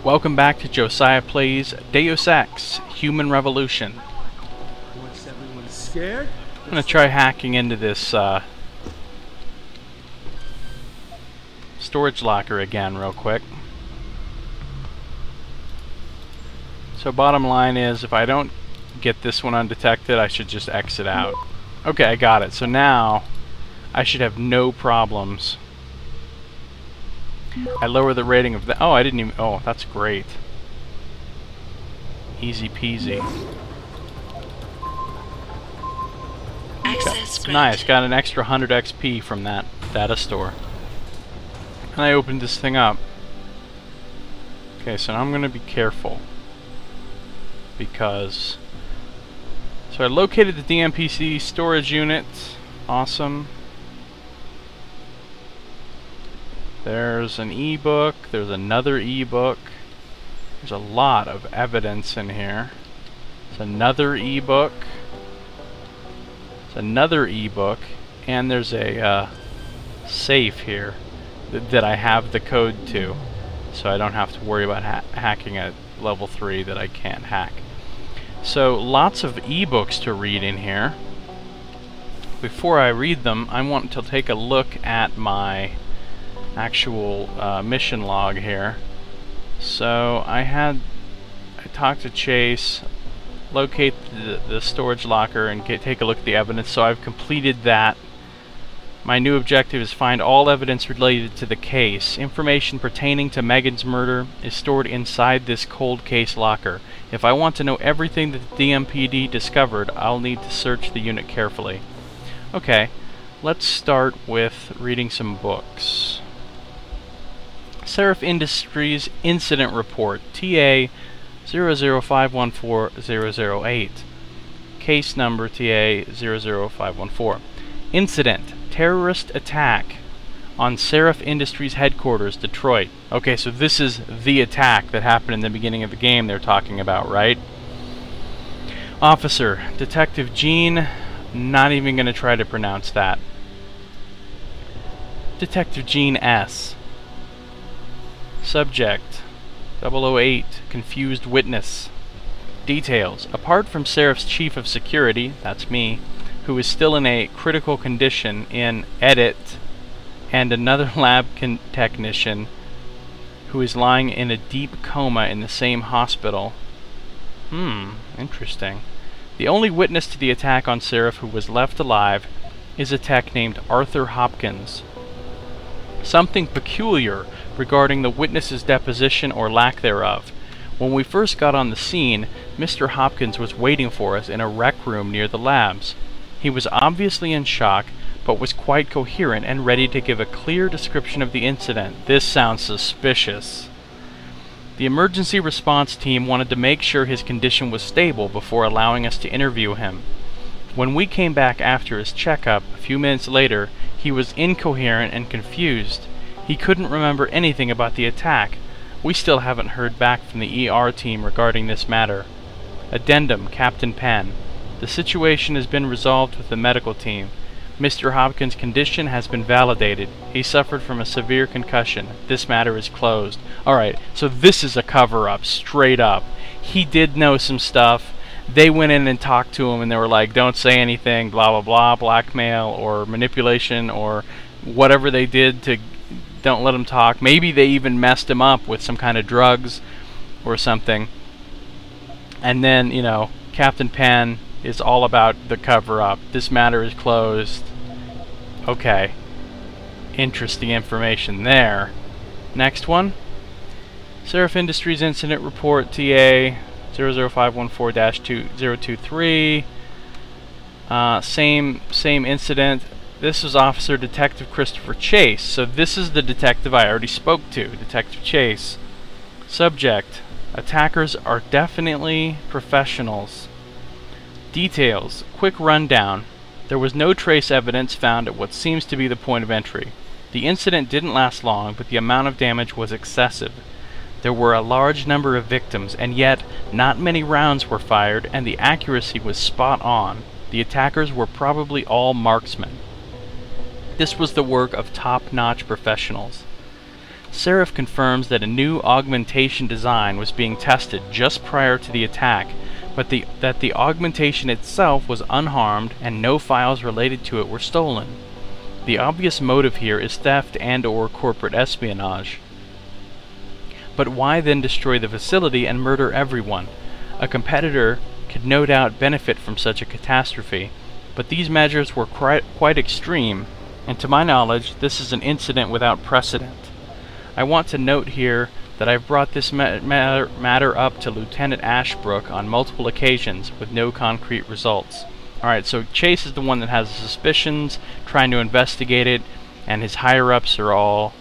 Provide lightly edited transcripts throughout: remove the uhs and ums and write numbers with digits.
Welcome back to Josiah Plays Deus Ex, Human Revolution. Once everyone's scared, I'm going to try hacking into this storage locker again real quick. So bottom line is, if I don't get this one undetected, I should just exit out. Okay, I got it. So now I should have no problems. I lower the rating of the... Oh, I didn't even... Oh, that's great. Easy peasy. Access granted. Nice, got an extra 100 XP from that data store. And I opened this thing up. Okay, so now I'm going to be careful. Because... So I located the DMPD storage unit. Awesome. There's an ebook. There's another ebook. There's a lot of evidence in here. There's another ebook. There's another ebook. And there's a safe here that I have the code to. So I don't have to worry about hacking at level 3 that I can't hack. So lots of ebooks to read in here. Before I read them, I want to take a look at my actual mission log here. So I talked to Chase, locate the storage locker, and take a look at the evidence. So I've completed that. My new objective is find all evidence related to the case. Information pertaining to Megan's murder is stored inside this cold case locker. If I want to know everything that the DMPD discovered, I'll need to search the unit carefully. Okay, let's start with reading some books. Seraph Industries Incident Report, TA 00514-008. Case number TA 00514. Incident: terrorist attack on Seraph Industries headquarters, Detroit. Okay, so this is the attack that happened in the beginning of the game they're talking about, right? Officer, Detective Jean, not even going to try to pronounce that. Detective Jean S. Subject 008, confused witness. Details: apart from Seraph's chief of security, that's me, who is still in a critical condition in edit, and another lab technician who is lying in a deep coma in the same hospital. Interesting. The only witness to the attack on Seraph who was left alive is a tech named Arthur Hopkins. Something peculiar regarding the witness's deposition or lack thereof. When we first got on the scene, Mr. Hopkins was waiting for us in a rec room near the labs. He was obviously in shock, but was quite coherent and ready to give a clear description of the incident. This sounds suspicious. The emergency response team wanted to make sure his condition was stable before allowing us to interview him. When we came back after his checkup, a few minutes later, he was incoherent and confused. He couldn't remember anything about the attack. We still haven't heard back from the ER team regarding this matter. Addendum, Captain Penn. The situation has been resolved with the medical team. Mr. Hopkins' condition has been validated. He suffered from a severe concussion. This matter is closed. Alright, so this is a cover-up, straight up. He did know some stuff. They went in and talked to him and they were like, don't say anything, blah blah blah, blackmail or manipulation or whatever they did to don't let him talk. Maybe they even messed him up with some kind of drugs or something. And then, you know, Captain Penn is all about the cover-up. This matter is closed. Okay. Interesting information there. Next one. Seraph Industries Incident Report TA 00514-2023. Same incident. This was Officer Detective Christopher Chase. So this is the detective I already spoke to, Detective Chase. Subject: attackers are definitely professionals. Details: quick rundown. There was no trace evidence found at what seems to be the point of entry. The incident didn't last long, but the amount of damage was excessive. There were a large number of victims, and yet not many rounds were fired, and the accuracy was spot on. The attackers were probably all marksmen. This was the work of top-notch professionals. Seraph confirms that a new augmentation design was being tested just prior to the attack, but that the augmentation itself was unharmed and no files related to it were stolen. The obvious motive here is theft and/or corporate espionage. But why then destroy the facility and murder everyone? A competitor could no doubt benefit from such a catastrophe, but these measures were quite extreme, and to my knowledge, this is an incident without precedent. I want to note here that I've brought this matter up to Lieutenant Ashbrook on multiple occasions with no concrete results. Alright, so Chase is the one that has the suspicions, trying to investigate it, and his higher-ups are all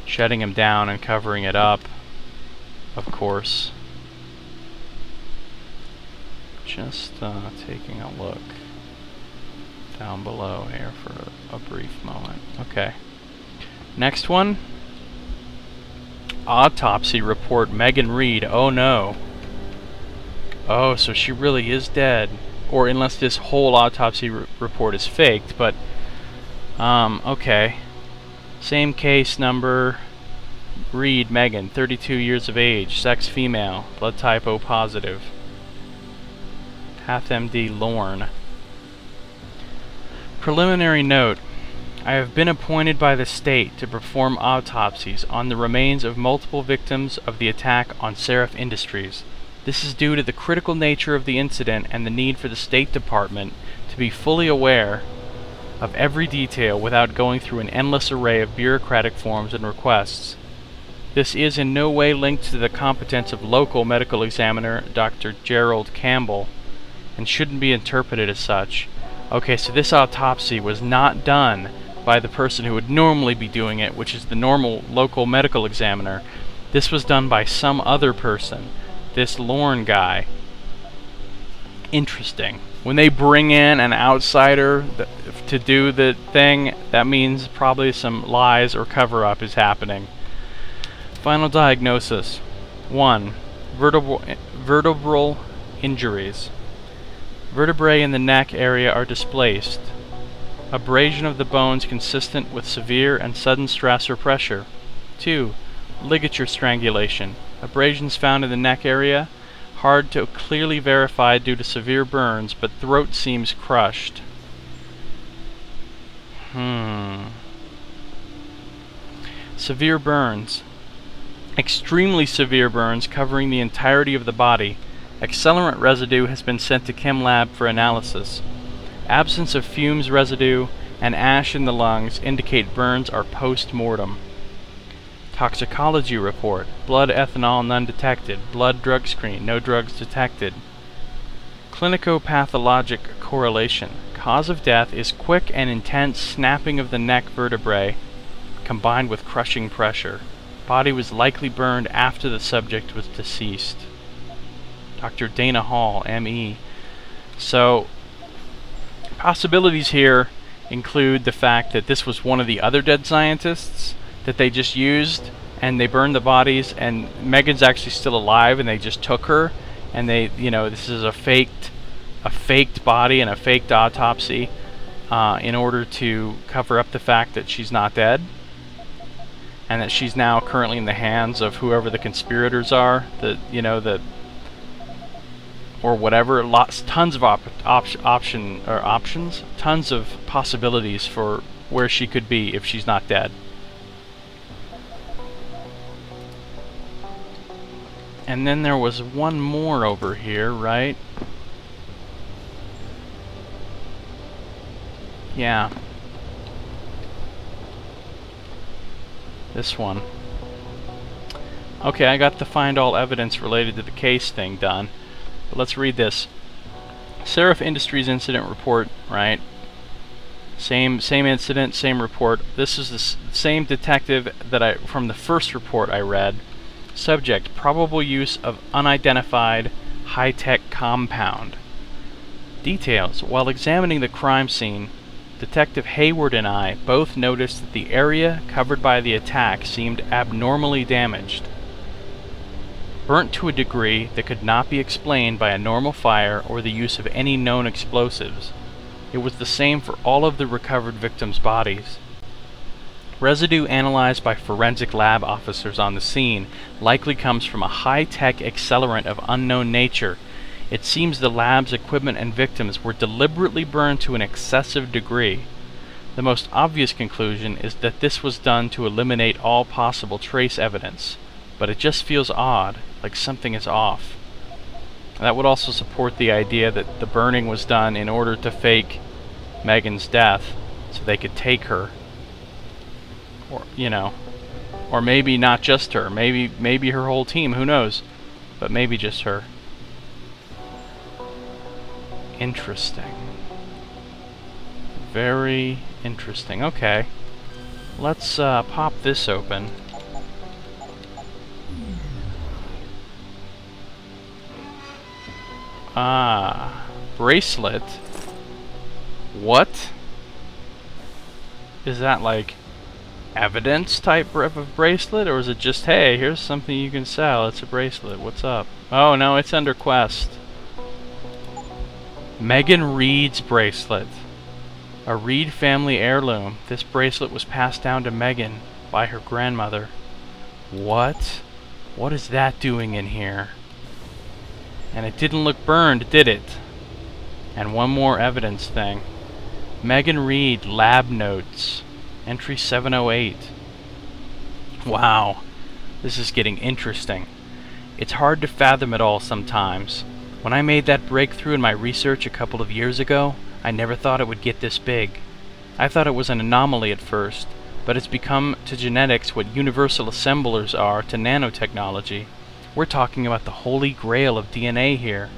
shutting him down and covering it up, of course. Just taking a look down below here for a brief moment. Okay. Next one. Autopsy report Megan Reed. Oh no. Oh, so she really is dead. Or unless this whole autopsy report is faked, but okay. Same case number. Reed Megan, 32 years of age, sex female, blood type O positive. PathMD Lorne. Preliminary note. I have been appointed by the state to perform autopsies on the remains of multiple victims of the attack on Seraph Industries. This is due to the critical nature of the incident and the need for the State Department to be fully aware of every detail without going through an endless array of bureaucratic forms and requests. This is in no way linked to the competence of local medical examiner Dr. Gerald Campbell, and shouldn't be interpreted as such. Okay, so this autopsy was not done by the person who would normally be doing it, which is the normal local medical examiner. This was done by some other person. This Lorne guy. Interesting. When they bring in an outsider to do the thing, that means probably some lies or cover-up is happening. Final diagnosis. 1. Vertebral injuries. Vertebrae in the neck area are displaced. Abrasion of the bones consistent with severe and sudden stress or pressure. 2. Ligature strangulation. Abrasions found in the neck area, hard to clearly verify due to severe burns, but throat seems crushed. Severe burns. Extremely severe burns covering the entirety of the body. Accelerant residue has been sent to ChemLab for analysis. Absence of fumes residue and ash in the lungs indicate burns are post-mortem. Toxicology report. Blood ethanol none detected. Blood drug screen. No drugs detected. Clinicopathologic correlation. Cause of death is quick and intense snapping of the neck vertebrae combined with crushing pressure. Body was likely burned after the subject was deceased. Dr. Dana Hall, M.E. So, possibilities here include the fact that this was one of the other dead scientists that they just used, and they burned the bodies, and Megan's actually still alive, and they just took her, and they, you know, this is a faked body and a faked autopsy in order to cover up the fact that she's not dead, and that she's now currently in the hands of whoever the conspirators are, or whatever. Tons of options, tons of possibilities for where she could be if she's not dead. And then there was one more over here, right? Yeah. This one. Okay, I got the find all evidence related to the case thing done. But let's read this. Seraph Industries incident report, right? Same incident, same report. This is the same detective that from the first report I read. Subject, probable use of unidentified high-tech compound. Details. While examining the crime scene, Detective Hayward and I both noticed that the area covered by the attack seemed abnormally damaged. Burnt to a degree that could not be explained by a normal fire or the use of any known explosives. It was the same for all of the recovered victims' bodies. Residue analyzed by forensic lab officers on the scene likely comes from a high-tech accelerant of unknown nature. It seems the lab's equipment and victims were deliberately burned to an excessive degree. The most obvious conclusion is that this was done to eliminate all possible trace evidence, but it just feels odd, like something is off. That would also support the idea that the burning was done in order to fake Megan's death, so they could take her. Or, you know, or maybe not just her, maybe her whole team, who knows, but maybe just her. Interesting. Very interesting. Okay, let's pop this open. Ah, bracelet. What? Is that like evidence type of a bracelet, or is it just, hey, here's something you can sell, it's a bracelet, what's up? Oh no, it's under quest. Megan Reed's bracelet. A Reed family heirloom. This bracelet was passed down to Megan by her grandmother. What? What is that doing in here? And it didn't look burned, did it? And one more evidence thing. Megan Reed lab notes. Entry 708. Wow, this is getting interesting. It's hard to fathom it all sometimes. When I made that breakthrough in my research a couple of years ago, I never thought it would get this big. I thought it was an anomaly at first, but it's become to genetics what universal assemblers are to nanotechnology. We're talking about the holy grail of DNA here.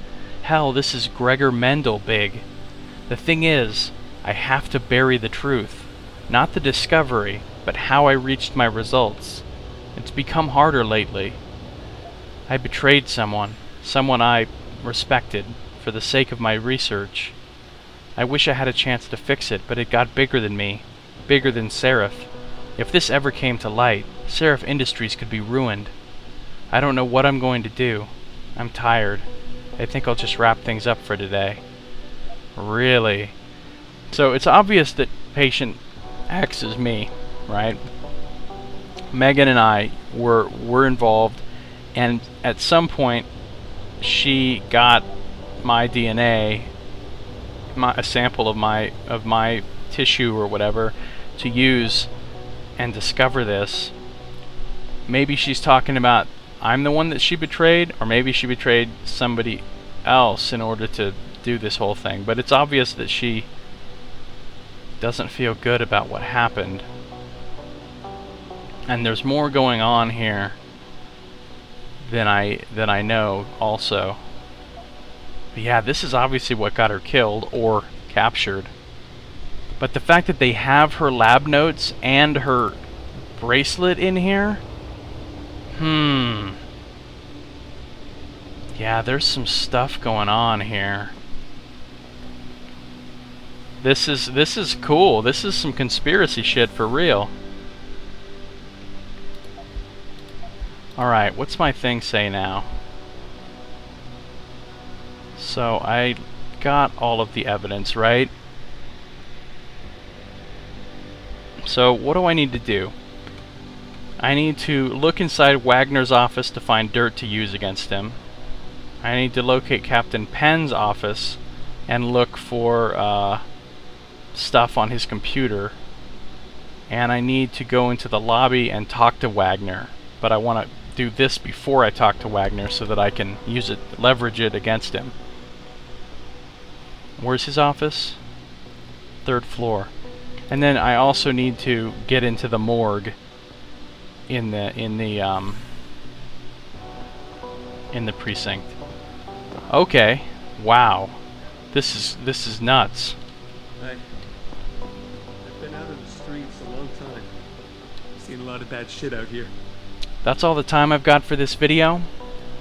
Hell, this is Gregor Mendel big. The thing is, I have to bury the truth. Not the discovery, but how I reached my results. It's become harder lately. I betrayed someone I respected, for the sake of my research. I wish I had a chance to fix it, but it got bigger than me, bigger than Seraph. If this ever came to light, Seraph Industries could be ruined. I don't know what I'm going to do. I'm tired. I think I'll just wrap things up for today. Really? So it's obvious that patient X is me, right? Megan and I were involved, and at some point she got my DNA, a sample of my tissue or whatever, to use and discover this. Maybe she's talking about I'm the one that she betrayed, or maybe she betrayed somebody else in order to do this whole thing. But it's obvious that she doesn't feel good about what happened. And there's more going on here than I know also. But yeah, this is obviously what got her killed or captured. But the fact that they have her lab notes and her bracelet in here, yeah, there's some stuff going on here. This is cool. This is some conspiracy shit for real. Alright, what's my thing say now? So I got all of the evidence, right? So what do I need to do? I need to look inside Wagner's office to find dirt to use against him. I need to locate Captain Penn's office and look for stuff on his computer. And I need to go into the lobby and talk to Wagner. But I want to do this before I talk to Wagner so that I can use it, leverage it against him. Where's his office? 3rd floor. And then I also need to get into the morgue in the precinct. Okay. Wow. This is nuts. I've been out in the streets a long time. Seen a lot of bad shit out here. That's all the time I've got for this video.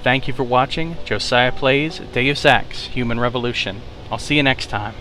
Thank you for watching Josiah Plays Deus Ex Human Revolution. I'll see you next time.